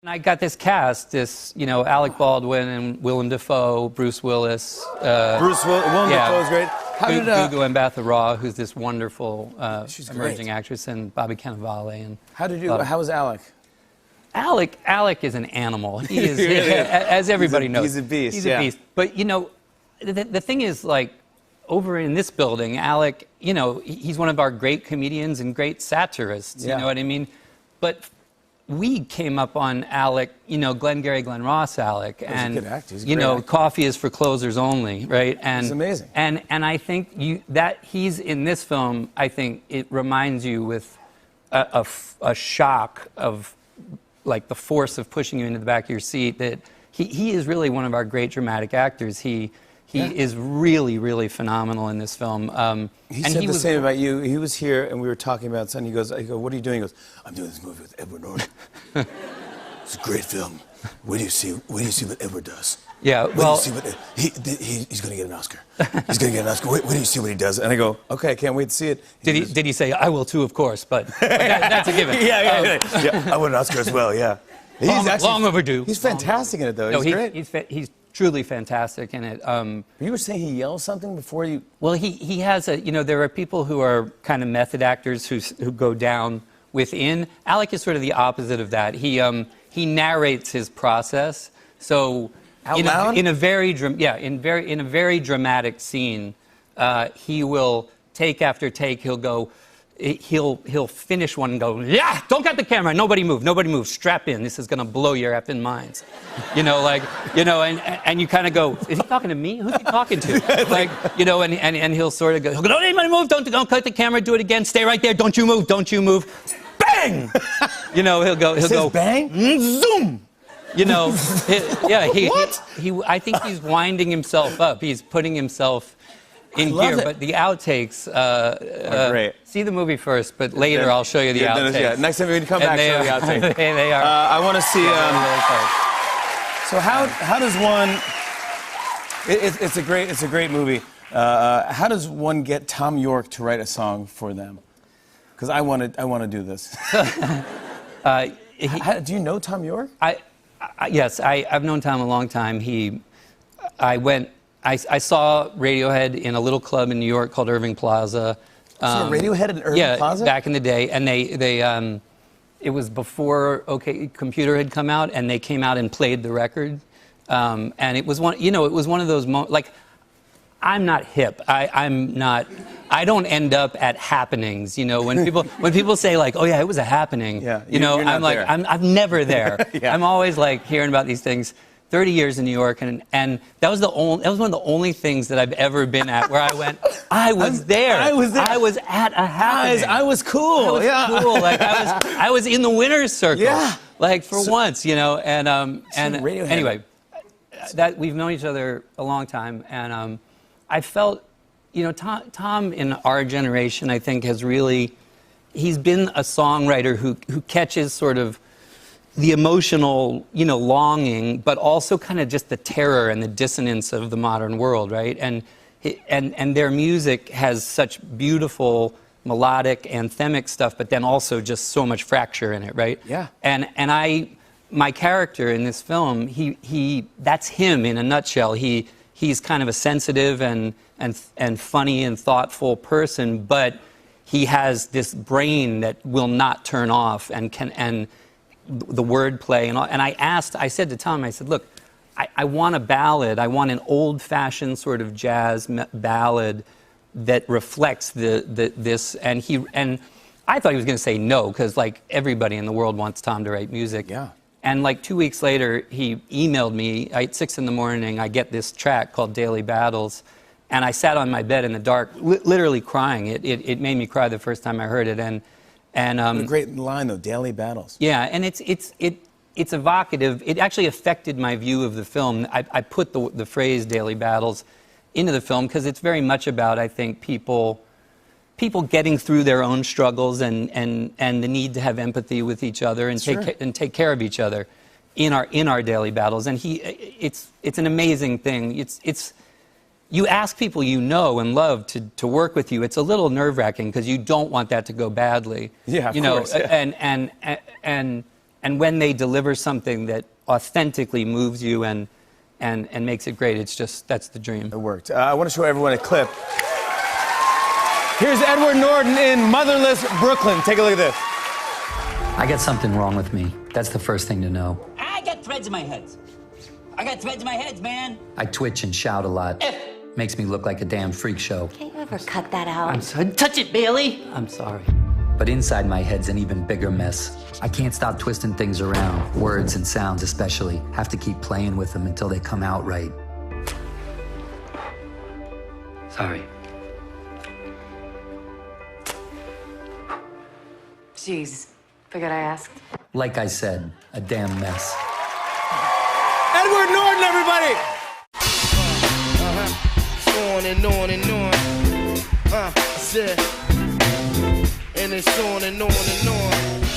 And I got this cast, Alec Baldwin and Willem Dafoe, Bruce Willis. Willem Dafoe is great. Gugu Mbatha-Raw, who's this wonderful she's emerging great. actress, and Bobby Cannavale. And how was Alec? Alec is an animal. He is, as everybody knows. He's a beast. He's a beast. But the thing is, like, over in this building, Alec, he's one of our great comedians and great satirists. You know what I mean? But we came up on Alec, Glengarry Glen Ross Alec, and he's a good actor. He's a great actor. Coffee is for closers only, right? And he's amazing. And I think that he's in this film. I think it reminds you with a shock of, like, the force of pushing you into the back of your seat. That he is really one of our great dramatic actors. He is really, really phenomenal in this film. He said the same about you. He was here, and we were talking about something. I go, what are you doing? He goes, I'm doing this movie with Edward Norton. It's a great film. Wait do you see what Edward does. Yeah, well... He's going to get an Oscar. He's going to get an Oscar. Wait do you see what he does. And I go, okay, I can't wait to see it. Did he say, I will too, of course, but that's a given. Yeah, I want an Oscar as well, yeah. Long overdue. He's fantastic in it, though. He's great. He's truly fantastic in it. You were saying he yells something before you... Well, he has there are people who are kind of method actors who go down within. Alec is sort of the opposite of that. He narrates his process. So out loud? In a very dramatic scene, he will take after take. He'll finish one and go, yeah, don't cut the camera, nobody move, strap in, this is gonna blow your effing minds. And you kind of go, is he talking to me? Who's he talking to? And he'll sort of go, don't anybody move, don't cut the camera, do it again, stay right there, don't you move. Bang! He'll go, bang? Zoom! What? I think he's winding himself up, he's putting himself in gear, but the outtakes, great. See the movie first, but later I'll show you the outtakes. Next time we come back, show the outtakes. They are. I want to see. So how does one? It's a great movie. How does one get Tom York to write a song for them? Because I want to do this. Do you know Tom York? Yes, I've known Tom a long time. I saw Radiohead in a little club in New York called Irving Plaza. So Radiohead in Irving Plaza? Yeah, back in the day, and it was before OK Computer had come out, and they came out and played the record, and it was one of those moments. Like, I'm not hip. I don't end up at happenings. When people say, like, oh yeah, it was a happening. I'm like, I'm never there. I'm always like hearing about these things. 30 years in New York, and that was one of the only things that I've ever been at where I went, I was there. I was at a happening. I was cool. I was cool. Like, I was in the winner's circle. Yeah. Like, for once, and anyway, that we've known each other a long time, and I felt, Tom in our generation, I think, he's been a songwriter who catches sort of the emotional, longing, but also kind of just the terror and the dissonance of the modern world, right? And their music has such beautiful melodic, anthemic stuff, but then also just so much fracture in it, right? Yeah. And my character in this film, that's him in a nutshell. He's kind of a sensitive and funny and thoughtful person, but he has this brain that will not turn off and the wordplay and all. And I said to Tom, I said, look, I want a ballad. I want an old-fashioned sort of jazz ballad that reflects this. And I thought he was going to say no, because, like, everybody in the world wants Tom to write music. Yeah. And, like, 2 weeks later, he emailed me at 6 in the morning. I get this track called Daily Battles. And I sat on my bed in the dark, literally crying. It made me cry the first time I heard it. And what a great line, though, Daily Battles. Yeah, and it's evocative. It actually affected my view of the film. I put the phrase Daily Battles into the film because it's very much about, I think, people getting through their own struggles and the need to have empathy with each other and take care of each other in our daily battles. And it's an amazing thing. You ask people you know and love to work with you. It's a little nerve-wracking because you don't want that to go badly. Yeah, of course. Yeah. when they deliver something that authentically moves you and makes it great, it's just, that's the dream. It worked. I want to show everyone a clip. Here's Edward Norton in Motherless Brooklyn. Take a look at this. I got something wrong with me. That's the first thing to know. I got threads in my head. I got threads in my head, man. I twitch and shout a lot. Makes me look like a damn freak show. Can't you ever cut that out? I'm sorry. Touch it, Bailey. I'm sorry. But inside my head's an even bigger mess. I can't stop twisting things around, words and sounds especially. Have to keep playing with them until they come out right. Sorry. Jeez, figured I asked. Like I said, a damn mess. Edward Norton, everybody! On and on and on. And it's on and on and on.